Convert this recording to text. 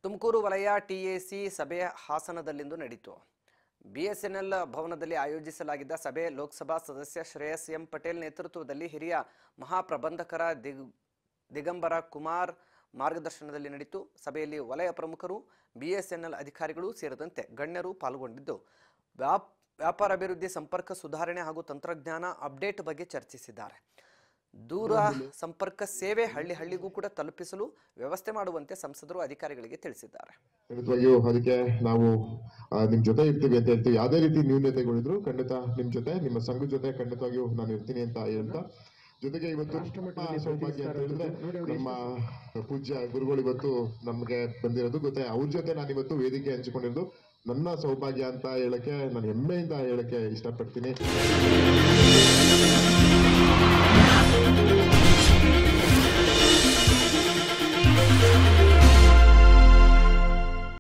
ತುಮಕೂರು ವಲಯ ಟಿಎಸಿ ಸಭೆ ಹಾಸನದಲ್ಲಿಂದು ನಡೆಯಿತು. ಬಿಎಸ್ಎನ್ಎಲ್ ಭವನದಲ್ಲಿ ಆಯೋಜಿಸಲಾಗಿದ್ದ ಸಭೆ ಲೋಕಸಭಾ ಸದಸ್ಯ ಶ್ರೇಯಸ್ ಎಂ ಪಟೇಲ್ ನೇತೃತ್ವದಲ್ಲಿ ಹಿರಿಯ ಮಹಾಪ್ರಬಂಧಕರ ದಿಗಂಬರ ಕುಮಾರ್ ಮಾರ್ಗದರ್ಶನದಲ್ಲಿ ನಡೆಯಿತು. ಸಭೆಯಲ್ಲಿ ವಲಯ ಪ್ರಮುಖರು, ಬಿಎಸ್ಎನ್ಎಲ್ ಅಧಿಕಾರಿಗಳು ಸೇರಿದಂತೆ ಗಣ್ಯರು ಪಾಲ್ಗೊಂಡಿದ್ದು ವ್ಯಾಪಾರ ಅಭಿವೃದ್ಧಿ, ಸಂಪರ್ಕ ಸುಧಾರಣೆ ಹಾಗೂ ತಂತ್ರಜ್ಞಾನ ಅಪ್ಡೇಟ್ ಬಗ್ಗೆ ಚರ್ಚಿಸಿದ್ದಾರೆ. ದೂರ ಸಂಪರ್ಕ ಸೇವೆ ಹಳ್ಳಿಗೂ ಕೂಡ ತಲುಪಿಸಲು ವ್ಯವಸ್ಥೆ ಮಾಡುವಂತೆ ಸಂಸದರು ಅಧಿಕಾರಿಗಳಿಗೆ ತಿಳಿಸಿದ್ದಾರೆ. ಅದಕ್ಕೆ ನಾವು ನಿಮ್ ಜೊತೆ ಇರ್ತೀವಿ ಅಂತ ಹೇಳ್ತೀವಿ. ಯಾವುದೇ ರೀತಿ ನ್ಯೂನತೆಗಳಿದ್ರು ಖಂಡಿತ ನಿಮ್ ಜೊತೆ, ನಿಮ್ಮ ಸಂಘದ ಜೊತೆ ಖಂಡಿತವಾಗಿಯೂ ನಾನು ಇರ್ತೀನಿ ಅಂತ ಹೇಳ್ತಾ, ಜೊತೆಗೆ ಇವತ್ತು ಸೌಭಾಗ್ಯ ಅಂತ ಹೇಳಿದ್ರೆ ನಮ್ಮ ಪೂಜ್ಯ ಗುರುಗಳು ಇವತ್ತು ನಮ್ಗೆ ಬಂದಿರೋದು ಗೊತ್ತೇ. ಅವ್ರ ಜೊತೆ ನಾನು ಇವತ್ತು ವೇದಿಕೆ ಹಂಚಿಕೊಂಡಿರೋದು ನನ್ನ ಸೌಭಾಗ್ಯ ಅಂತ ಹೇಳಕ್ಕೆ, ನಾನು ಹೆಮ್ಮೆಯಿಂದ ಹೇಳಕ್ಕೆ ಇಷ್ಟಪಡ್ತೀನಿ.